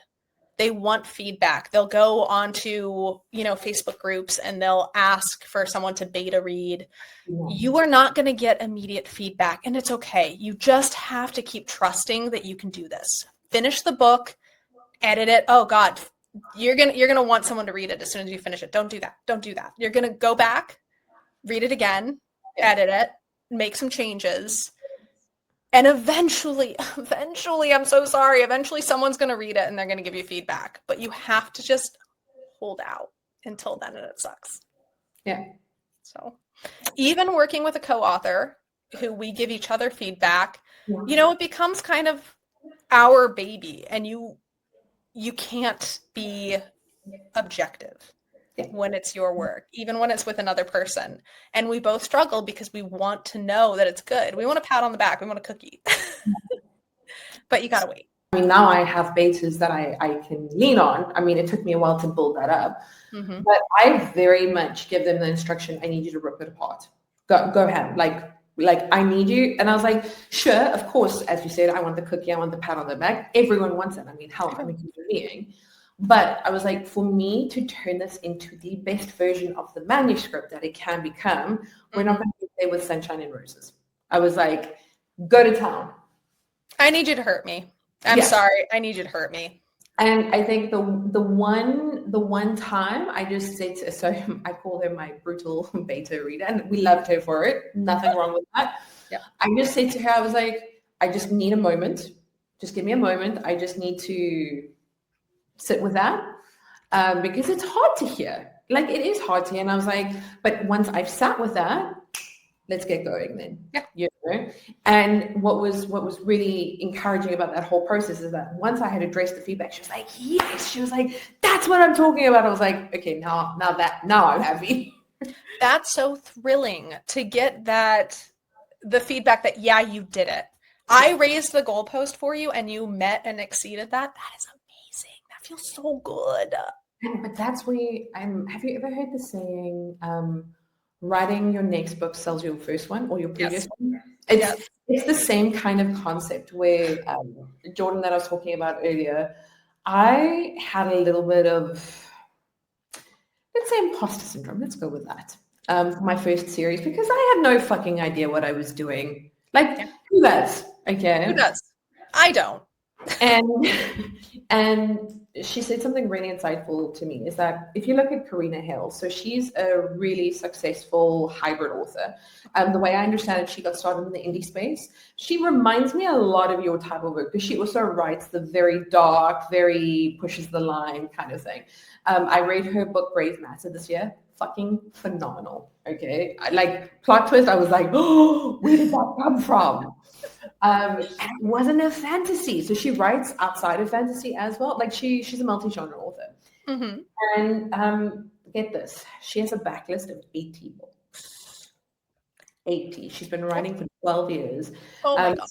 They want feedback. They'll go onto, Facebook groups and they'll ask for someone to beta read. Yeah. You are not going to get immediate feedback, and it's okay. You just have to keep trusting that you can do this. Finish the book, edit it. Oh God, you're going to want someone to read it as soon as you finish it. Don't do that. Don't do that. You're going to go back, read it again, edit it, make some changes. And eventually, I'm so sorry, eventually someone's going to read it and they're going to give you feedback. But you have to just hold out until then, and it sucks. Yeah. So even working with a co-author who we give each other feedback, it becomes kind of our baby, and you can't be objective when it's your work, even when it's with another person. And we both struggle because we want to know that it's good. We want a pat on the back. We want a cookie. But you got to wait. I mean, now I have bases that I can lean on. I mean, it took me a while to build that up. But I very much give them the instruction, I need you to rip it apart. Go ahead. Like I need you. And I was like, sure, of course, as you said, I want the cookie. I want the pat on the back. Everyone wants it. I mean, hell, I'm a human being. But I was like, for me to turn this into the best version of the manuscript that it can become, we're not going to play with sunshine and roses. I was like, go to town. I need you to hurt me. I'm sorry. I need you to hurt me. And I think the one time I just said to, so I call her my brutal beta reader, and we loved her for it. Nothing wrong with that. Yeah. I just said to her, I was like, I just need a moment. Just give me a moment. I just need to sit with that because it's hard to hear. Like, it is hard to hear. And I was like, but once I've sat with that, let's get going then. Yeah. You know? And what was really encouraging about that whole process is that once I had addressed the feedback, she was like, yes, she was like, that's what I'm talking about. I was like, okay, now I'm happy. That's so thrilling to get the feedback that, yeah, you did it. I raised the goalpost for you and you met and exceeded that. That is amazing. That feels so good. But that's where have you ever heard the saying, writing your next book sells your first one or your previous one? It's the same kind of concept where Jordan that I was talking about earlier, I had a little bit of, let's say, imposter syndrome. Let's go with that. For my first series, because I had no fucking idea what I was doing. Like, who does? Okay. Who does? I don't. And she said something really insightful to me, is that if you look at Karina Hill, so she's a really successful hybrid author. The way I understand it, she got started in the indie space. She reminds me a lot of your type of work, because she also writes the very dark, very pushes the line kind of thing. I read her book Grave Matter this year. Fucking phenomenal. Okay. Like, plot twist, I was like, oh, where did that come from? And it wasn't a fantasy. So she writes outside of fantasy as well. Like, she's a multi-genre author. Mm-hmm. And get this, she has a backlist of 80 books. 80. She's been writing for 12 years. Oh my God.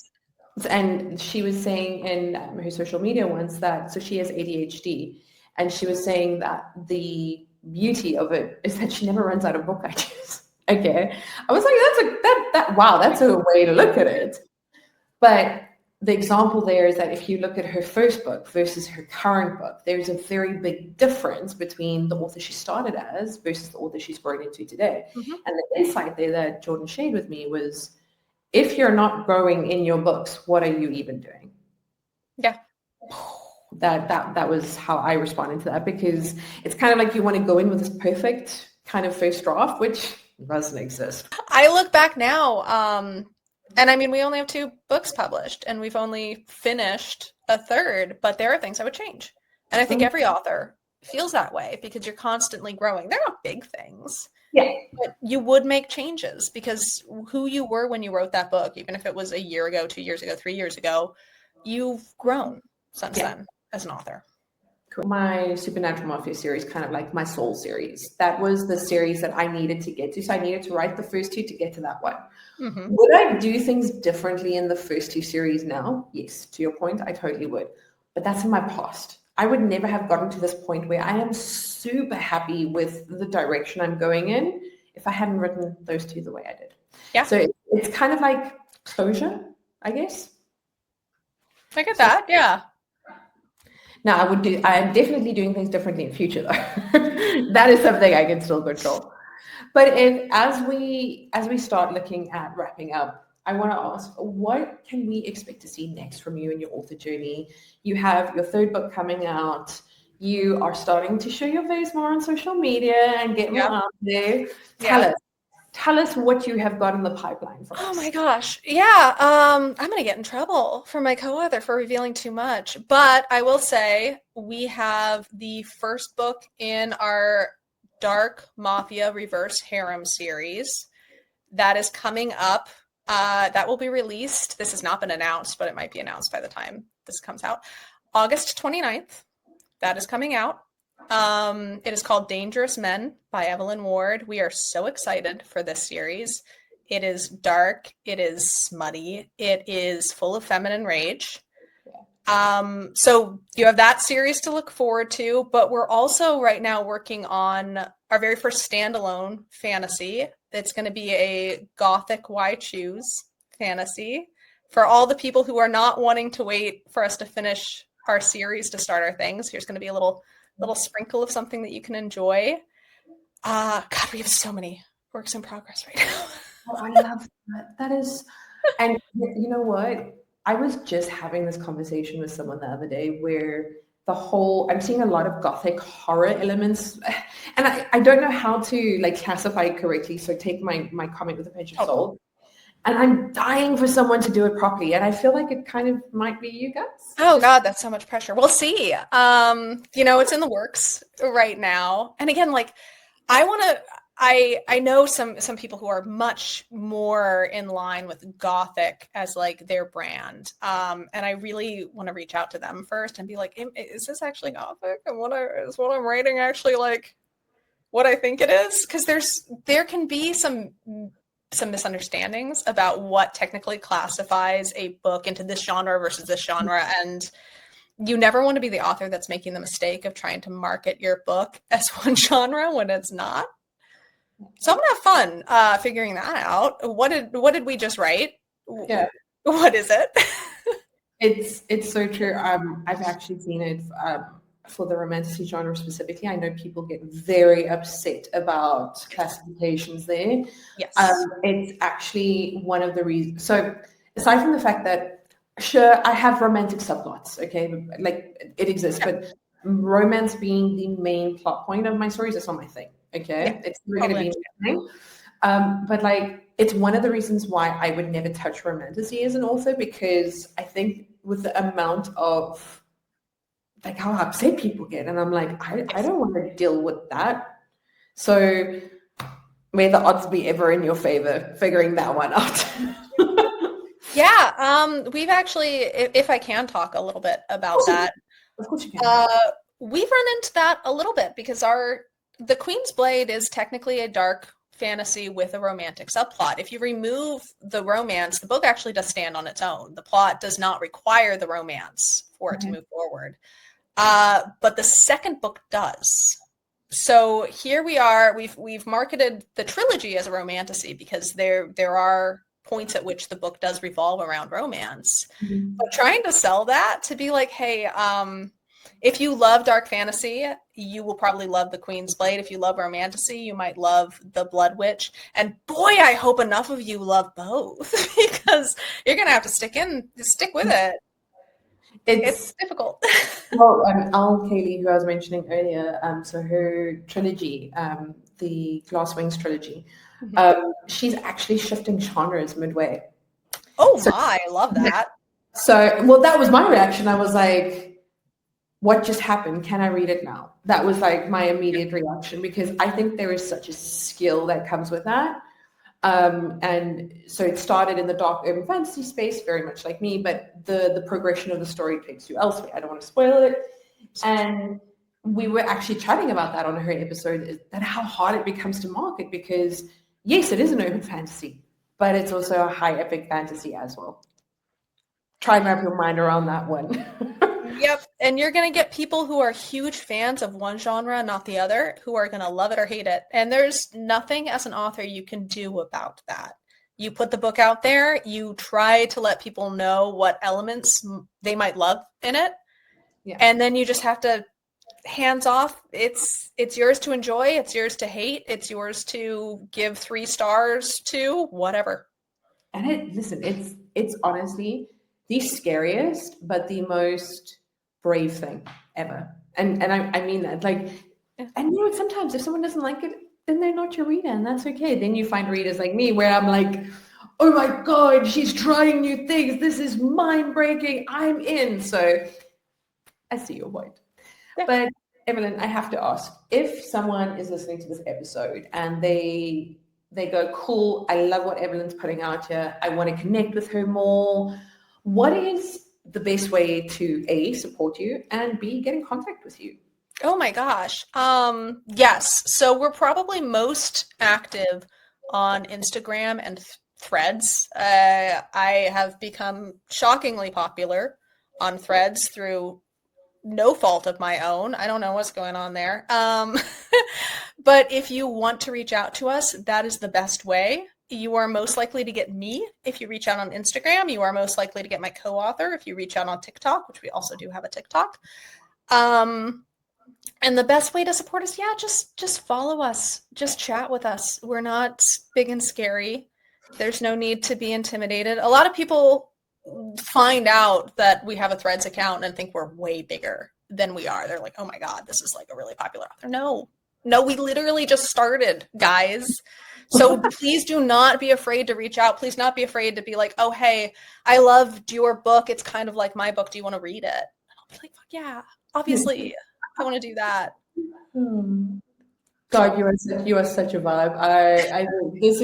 And she was saying in her social media once that, so she has ADHD, and she was saying that the beauty of it is that she never runs out of book ideas. Okay. I was like, wow, that's a way to look at it. But the example there is that if you look at her first book versus her current book, there's a very big difference between the author she started as versus the author she's grown into today. Mm-hmm. And the insight there that Jordan shared with me was, if you're not growing in your books, what are you even doing? Yeah. That was how I responded to that, because it's kind of like you want to go in with this perfect kind of first draft, which doesn't exist. I look back now, and I mean, we only have 2 books published, and we've only finished a third, but there are things I would change. And I think every author feels that way, because you're constantly growing. They're not big things. Yeah. But you would make changes, because who you were when you wrote that book, even if it was a year ago, 2 years ago, 3 years ago, you've grown since then as an author. My Supernatural Mafia series, kind of like my soul series, that was the series that I needed to get to. So I needed to write the first 2 to get to that one. Mm-hmm. Would I do things differently in the first 2 series now? Yes, to your point, I totally would. But that's in my past. I would never have gotten to this point where I am super happy with the direction I'm going in if I hadn't written those 2 the way I did. Yeah. So it's kind of like closure, I guess. I get that, yeah. Now, I am definitely doing things differently in future, though. That is something I can still control. But as we start looking at wrapping up, I want to ask, what can we expect to see next from you in your author journey? You have your 3rd book coming out. You are starting to show your face more on social media and get more out there. Tell us what you have got in the pipeline for us. Oh my gosh. Yeah. I'm going to get in trouble for my co-author for revealing too much. But I will say we have the first book in our Dark Mafia Reverse Harem series that is coming up. That will be released. This has not been announced, but it might be announced by the time this comes out. August 29th. That is coming out. It is called Dangerous Men by Evelyn Ward. We are so excited for this series. It is dark. It is smutty. It is full of feminine rage. So you have that series to look forward to, but we're also right now working on our very first standalone fantasy. It's going to be a gothic why choose fantasy for all the people who are not wanting to wait for us to finish our series to start our things. Here's going to be a little sprinkle of something that you can enjoy. God, we have so many works in progress right now. Oh, I love that. That is, and you know what? I was just having this conversation with someone the other day where I'm seeing a lot of gothic horror elements, and I don't know how to like classify it correctly. So take my comment with a pinch of salt. And I'm dying for someone to do it properly. And I feel like it kind of might be you guys. Oh God, that's so much pressure. We'll see. It's in the works right now. And again, like I want to I know some people who are much more in line with Gothic as like their brand, and I really want to reach out to them first and be like, is this actually Gothic? And is what I'm writing actually like what I think it is? Because there can be some misunderstandings about what technically classifies a book into this genre versus this genre, and you never want to be the author that's making the mistake of trying to market your book as one genre when it's not. So I'm gonna have fun figuring that out. What did we just write? Yeah. What is it? It's so true. I've actually seen it for the romantasy genre specifically. I know people get very upset about classifications there. Yes. It's actually one of the reasons. So aside from the fact that, sure, I have romantic subplots, okay, like it exists, but romance being the main plot point of my stories is not my thing, okay? It's never going to be my thing. But like, it's one of the reasons why I would never touch romantasy as an author, because I think with the amount of like how upset people get, and I'm like, I don't want to deal with that. So may the odds be ever in your favor figuring that one out. Yeah, we've actually, if I can talk a little bit about that. Of course you can. We've run into that a little bit because the Queen's Blade is technically a dark fantasy with a romantic subplot. If you remove the romance, the book actually does stand on its own. The plot does not require the romance for it to move forward. But the second book does. So here we are. We've marketed the trilogy as a romantasy because there are points at which the book does revolve around romance. But trying to sell that to be like, hey, if you love dark fantasy, you will probably love The Queen's Blade. If you love romantasy, you might love The Blood Witch. And boy, I hope enough of you love both because you're going to have to stick with it. It's difficult. Well, Al Kaylee, who I was mentioning earlier, so her trilogy, the Glass Wings trilogy, she's actually shifting genres midway. Oh my, I love that. So, well, that was my reaction. I was like, what just happened? Can I read it now? That was like my immediate reaction, because I think there is such a skill that comes with that. And so it started in the dark urban fantasy space, very much like me, but the progression of the story takes you elsewhere. I don't want to spoil it. And we were actually chatting about that on her episode, that how hard it becomes to market, because yes, it is an urban fantasy, but it's also a high epic fantasy as well. Try and wrap your mind around that one. Yep. And you're going to get people who are huge fans of one genre, not the other, who are going to love it or hate it. And there's nothing as an author you can do about that. You put the book out there, you try to let people know what elements they might love in it. Yeah. And then you just have to hands off. It's yours to enjoy. It's yours to hate. It's yours to give 3 stars to, whatever. And it's honestly the scariest, but the most brave thing ever. And I mean that, like, and you know, sometimes if someone doesn't like it, then they're not your reader, and that's okay. Then you find readers like me where I'm like, oh my God, she's trying new things. This is mind breaking. I'm in. So I see your point. Yeah. But Evelyn, I have to ask, if someone is listening to this episode and they go, cool, I love what Evelyn's putting out here, I want to connect with her more, what is the best way to A, support you, and B, get in contact with you? Oh my gosh. Yes. So we're probably most active on Instagram and Threads. I have become shockingly popular on Threads through no fault of my own. I don't know what's going on there. But if you want to reach out to us, that is the best way. You are most likely to get me if you reach out on Instagram. You are most likely to get my co-author if you reach out on TikTok, which we also do have a TikTok. And the best way to support us, just follow us. Just chat with us. We're not big and scary. There's no need to be intimidated. A lot of people find out that we have a Threads account and think we're way bigger than we are. They're like, oh my God, this is like a really popular author. No, we literally just started, guys. So please do not be afraid to reach out. Please not be afraid to be like, oh, hey, I loved your book. It's kind of like my book. Do you want to read it? And I'll be like, fuck yeah, obviously, I want to do that. God, you are such a vibe. I think this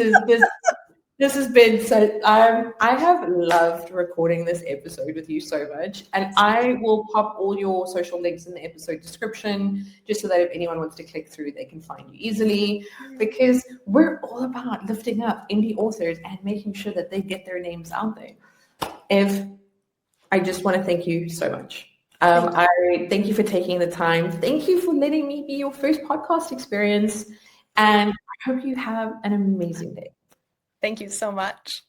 has been so. I have loved recording this episode with you so much, and I will pop all your social links in the episode description, just so that if anyone wants to click through, they can find you easily. Because we're all about lifting up indie authors and making sure that they get their names out there. I just want to thank you so much. I thank you for taking the time. Thank you for letting me be your first podcast experience. And I hope you have an amazing day. Thank you so much.